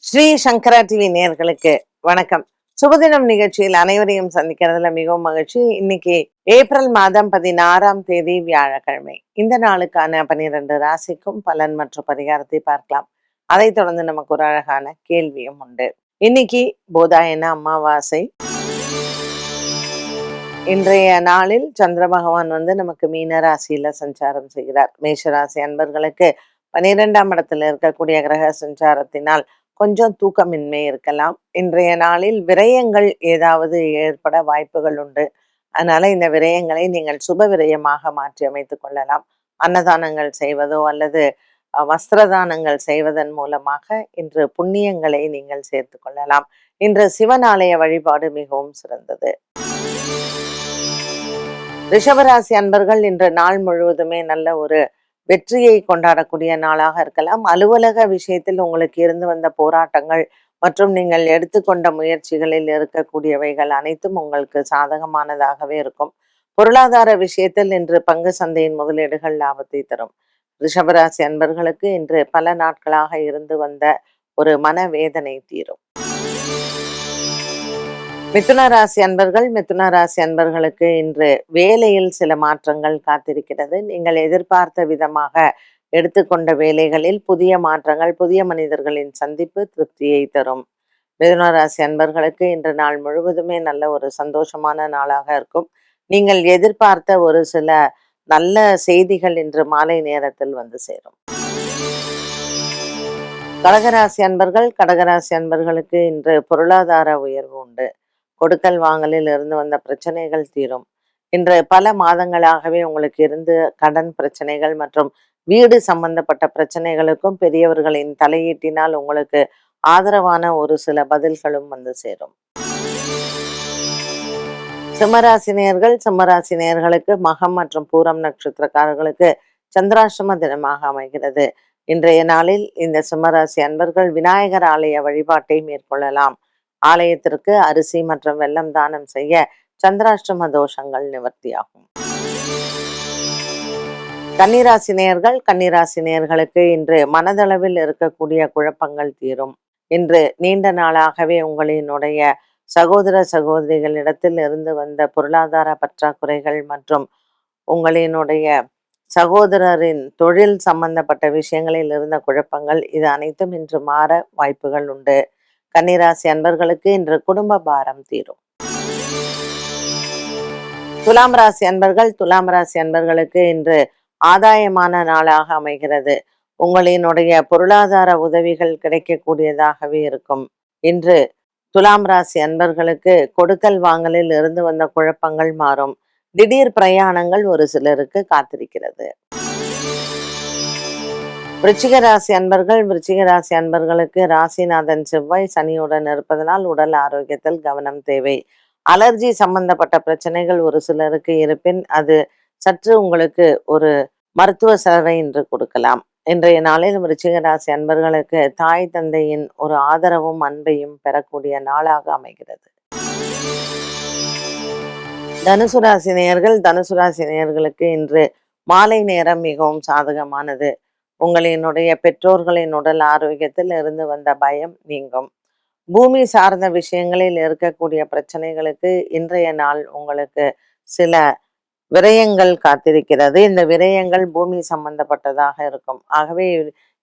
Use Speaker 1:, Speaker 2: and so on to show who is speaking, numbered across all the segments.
Speaker 1: ஸ்ரீ சங்கரா TV நேயர்களுக்கு வணக்கம். சுபதினம் நிகழ்ச்சியில் அனைவரையும் சந்திக்கிறதுல மிகவும் மகிழ்ச்சி. இன்னைக்கு ஏப்ரல் மாதம் 16ஆம் தேதி வியாழக்கிழமை. இந்த நாளுக்கான 12 ராசிக்கும் பலன் மற்றும் பரிகாரத்தை பார்க்கலாம். அதைத் தொடர்ந்து நமக்கு ஒரு அழகான கேள்வியும் உண்டு. இன்னைக்கு போதாயன அமாவாசை. இன்றைய நாளில் சந்திர பகவான் நமக்கு மீன ராசியில சஞ்சாரம் செய்கிறார். மேஷராசி அன்பர்களுக்கு 12ஆம் இடத்துல இருக்கக்கூடிய கிரக சஞ்சாரத்தினால் கொஞ்சம் தூக்கமின்மை இருக்கலாம். இன்றைய நாளில் விரயங்கள் ஏதாவது ஏற்பட வாய்ப்புகள் உண்டு. அதனால இந்த விரயங்களை நீங்கள் சுப விரயமாக மாற்றி அமைத்துக் கொள்ளலாம். அன்னதானங்கள் செய்வதோ அல்லது வஸ்திரதானங்கள் செய்வதன் மூலமாக இன்று புண்ணியங்களை நீங்கள் சேர்த்து கொள்ளலாம். இன்று சிவன் ஆலய வழிபாடு மிகவும் சிறந்தது. ரிஷபராசி அன்பர்கள் இன்று நாள் முழுவதுமே நல்ல ஒரு வெற்றியை கொண்டாடக்கூடிய நாளாக இருக்கலாம். அலுவலக விஷயத்தில் உங்களுக்கு இருந்து வந்த போராட்டங்கள் மற்றும் நீங்கள் எடுத்துக்கொண்ட முயற்சிகளில் இருக்கக்கூடியவைகள் அனைத்தும் உங்களுக்கு சாதகமானதாகவே இருக்கும். பொருளாதார விஷயத்தில் இன்று பங்கு சந்தையின் முதலீடுகள் லாபத்தை தரும். ரிஷபராசி அன்பர்களுக்கு இன்று பல நாட்களாக இருந்து வந்த ஒரு மனவேதனை தீரும். மிதுன ராசி அன்பர்களுக்கு இன்று வேலையில் சில மாற்றங்கள் காத்திருக்கிறது. நீங்கள் எதிர்பார்த்த விதமாக எடுத்துக்கொண்ட வேலைகளில் புதிய மாற்றங்கள், புதிய மனிதர்களின் சந்திப்பு திருப்தியை தரும். மிதுன ராசி அன்பர்களுக்கு இன்று நாள் முழுவதுமே நல்ல ஒரு சந்தோஷமான நாளாக இருக்கும். நீங்கள் எதிர்பார்த்த ஒரு சில நல்ல செய்திகள் இன்று மாலை நேரத்தில் வந்து சேரும். கடகராசி அன்பர்களுக்கு இன்று பொருளாதார உயர்வு உண்டு. கொடுக்கல் வாங்கலில் இருந்து வந்த பிரச்சனைகள் தீரும். இன்று பல மாதங்களாகவே உங்களுக்கு இருந்து கடன் பிரச்சனைகள் மற்றும் வீடு சம்பந்தப்பட்ட பிரச்சனைகளுக்கும் பெரியவர்களின் தலையீட்டினால் உங்களுக்கு ஆதரவான ஒரு சில பதில்களும் வந்து சேரும். சிம்மராசினியர்களுக்கு மகம் மற்றும் பூரம் நட்சத்திரக்காரர்களுக்கு சந்திராஷ்டம தினமாக அமைகிறது. இன்றைய நாளில் இந்த சிம்மராசி அன்பர்கள் விநாயகர் ஆலய வழிபாட்டை மேற்கொள்ளலாம். ஆலயத்திற்கு அரிசி மற்றும் வெல்லம் தானம் செய்ய சந்திராஷ்டம தோஷங்கள் நிவர்த்தியாகும். கன்னிராசினியர்களுக்கு இன்று மனதளவில் இருக்கக்கூடிய குழப்பங்கள் தீரும். இன்று நீண்ட நாளாகவே உங்களினுடைய சகோதர சகோதரிகளிடத்தில் இருந்து வந்த பொருளாதார பற்றாக்குறைகள் மற்றும் உங்களினுடைய சகோதரரின் தொழில் சம்பந்தப்பட்ட விஷயங்களில் இருந்த குழப்பங்கள் இது அனைத்தும் இன்று மாற வாய்ப்புகள் உண்டு. கன்னிராசி அன்பர்களுக்கு இன்று குடும்ப பாரம் தீரும். துலாம் ராசி அன்பர்களுக்கு இன்று ஆதாயமான நாளாக அமைகிறது. உங்களினுடைய பொருளாதார உதவிகள் கிடைக்கக்கூடியதாகவே இருக்கும். இன்று துலாம் ராசி அன்பர்களுக்கு கொடுக்கல் வாங்கலில் இருந்து வந்த குழப்பங்கள் மாறும். திடீர் பிரயாணங்கள் ஒரு சிலருக்கு காத்திருக்கிறது. விருச்சிக ராசி அன்பர்களுக்கு ராசிநாதன் செவ்வாய் சனியுடன் இருப்பதனால் உடல் ஆரோக்கியத்தில் கவனம் தேவை. அலர்ஜி சம்பந்தப்பட்ட பிரச்சனைகள் ஒரு சிலருக்கு இருப்பின் அது சற்று உங்களுக்கு ஒரு மருத்துவ செலவை இன்று கொடுக்கலாம். இன்றைய நாளில் விருச்சிக ராசி அன்பர்களுக்கு தாய் தந்தையின் ஒரு ஆதரவும் அன்பையும் பெறக்கூடிய நாளாக அமைகிறது. தனுசு ராசி நேயர்களுக்கு இன்று மாலை நேரம் மிகவும் சாதகமானது. உங்களினுடைய பெற்றோர்களின் உடல் ஆரோக்கியத்தில் இருந்து வந்த பயம் நீங்கும். பூமி சார்ந்த விஷயங்களில் இருக்கக்கூடிய பிரச்சனைகளுக்கு இன்றைய நாள் உங்களுக்கு சில விரயங்கள் காத்திருக்கிறது. இந்த விரயங்கள் பூமி சம்பந்தப்பட்டதாக இருக்கும். ஆகவே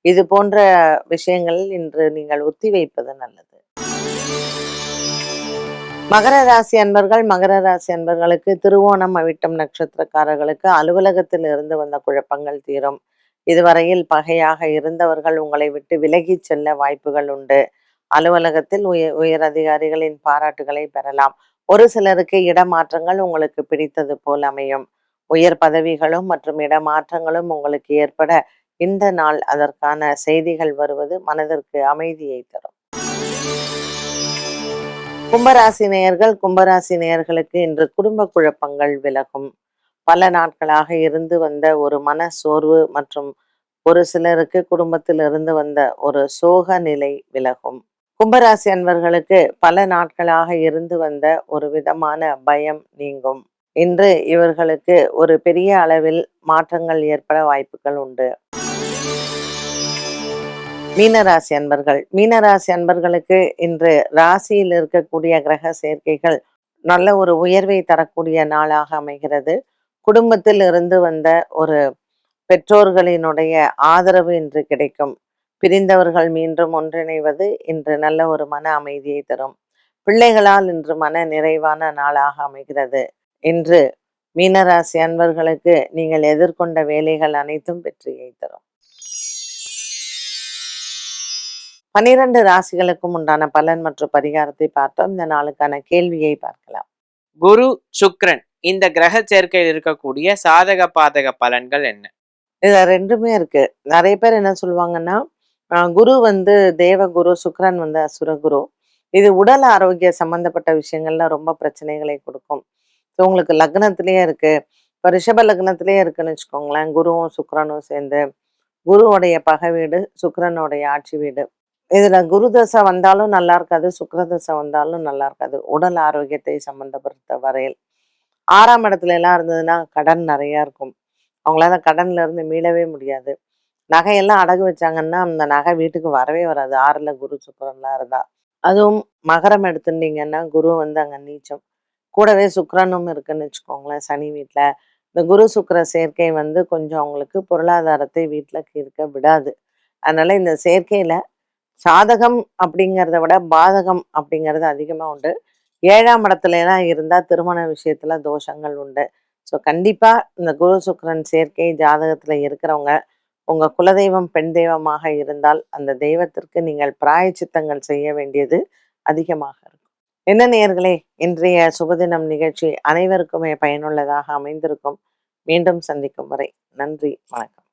Speaker 1: இது போன்ற விஷயங்களில் இன்று நீங்கள் ஒத்தி வைப்பது நல்லது. மகர ராசி அன்பர்களுக்கு திருவோணம் அவிட்டம் நட்சத்திரக்காரர்களுக்கு அலுவலகத்தில் இருந்து வந்த குழப்பங்கள் தீரும். இதுவரையில் பகையாக இருந்தவர்கள் உங்களை விட்டு விலகி செல்ல வாய்ப்புகள் உண்டு. அலுவலகத்தில் உயர் அதிகாரிகளின் பாராட்டுகளை பெறலாம். ஒரு சிலருக்கு இடமாற்றங்கள் உங்களுக்கு பிடித்தது போல் அமையும். உயர் பதவிகளும் மற்றும் இடமாற்றங்களும் உங்களுக்கு ஏற்பட இந்த நாள் அதற்கான செய்திகள் வருவது மனதிற்கு அமைதியை தரும். கும்பராசி நேயர்களுக்கு இன்று குடும்ப குழப்பங்கள் விலகும். பல நாட்களாக இருந்து வந்த ஒரு மன சோர்வு மற்றும் ஒரு சிலருக்கு குடும்பத்தில் இருந்து வந்த ஒரு சோக நிலை விலகும். கும்பராசி அன்பர்களுக்கு பல நாட்களாக இருந்து வந்த ஒரு விதமான பயம் நீங்கும். இன்று இவர்களுக்கு ஒரு பெரிய அளவில் மாற்றங்கள் ஏற்பட வாய்ப்புகள் உண்டு. மீனராசி அன்பர்கள், மீனராசி அன்பர்களுக்கு இன்று ராசியில் இருக்கக்கூடிய கிரக சேர்க்கைகள் நல்ல ஒரு உயர்வை தரக்கூடிய நாளாக அமைகிறது. குடும்பத்தில் இருந்து வந்த ஒரு பெற்றோர்களினுடைய ஆதரவு இன்று கிடைக்கும். பிரிந்தவர்கள் மீண்டும் ஒன்றிணைவது இன்று நல்ல ஒரு மன அமைதியை தரும். பிள்ளைகளால் இன்று மன நிறைவான நாளாக அமைகிறது. இன்று மீனராசி அன்பர்களுக்கு நீங்கள் எதிர்கொண்ட வேலைகள் அனைத்தும் வெற்றியை தரும். 12 ராசிகளுக்கும் உண்டான பலன் மற்றும் பரிகாரத்தை பார்த்தோம். இந்த நாளுக்கான கேள்வியை பார்க்கலாம்.
Speaker 2: குரு சுக்ரன் இந்த கிரக சேர்க்கையில் இருக்கக்கூடிய சாதக பாதக பலன்கள் என்ன?
Speaker 1: இதுல ரெண்டுமே இருக்கு. நிறைய பேர் என்ன சொல்லுவாங்கன்னா, குரு வந்து தேவகுரு, சுக்கிரன் வந்து அசுரகுரு. இது உடல் ஆரோக்கிய சம்பந்தப்பட்ட விஷயங்கள்ல ரொம்ப பிரச்சனைகளை கொடுக்கும். ஸோ உங்களுக்கு லக்னத்திலேயே இருக்கு. இப்போ ரிஷப லக்னத்திலேயே இருக்குன்னு வச்சுக்கோங்களேன். குருவும் சுக்கிரனும் சேர்ந்து குருவுடைய பகை வீடு, சுக்கிரனுடைய ஆட்சி வீடு. இதுல குரு தசை வந்தாலும் நல்லா இருக்காது, சுக்கிர தசை வந்தாலும் நல்லா இருக்காது. உடல் ஆரோக்கியத்தை சம்பந்தப்படுத்த வரையில் 6ஆம் இடத்துல எல்லாம் இருந்ததுன்னா கடன் நிறைய இருக்கும். அவங்களால கடன்ல இருந்து மீளவே முடியாது. நகையெல்லாம் அடகு வச்சாங்கன்னா அந்த நகை வீட்டுக்கு வரவே வராது. 6ல குரு சுக்கிரன்லாம் இருந்தா. அதுவும் மகரம் எடுத்துட்டீங்கன்னா குரு வந்து அங்க நீச்சம். கூடவே சுக்கிரனும் இருக்குன்னு வச்சுக்கோங்களேன் சனி வீட்டுல. இந்த குரு சுக்கிர சேர்க்கை வந்து கொஞ்சம் அவங்களுக்கு பொருளாதாரத்தை வீட்டுல இருக்க விடாது. அதனால இந்த சேர்க்கையில சாதகம் அப்படிங்கிறத விட பாதகம் அப்படிங்கிறது அதிகமா உண்டு. 7ஆம் இடத்துல எல்லாம் இருந்தா திருமண விஷயத்துல தோஷங்கள் உண்டு. ஸோ கண்டிப்பா இந்த குரு சுக்கிரன் சேர்க்கை ஜாதகத்துல இருக்கிறவங்க உங்க குலதெய்வம் பெண் தெய்வமாக இருந்தால் அந்த தெய்வத்திற்கு நீங்கள் பிராயச்சித்தங்கள் செய்ய வேண்டியது அதிகமாக இருக்கும். என்ன நேயர்களே, இன்றைய சுபதினம் நிகழ்ச்சி அனைவருக்குமே பயனுள்ளதாக அமைந்திருக்கும். மீண்டும் சந்திக்கும் வரை நன்றி, வணக்கம்.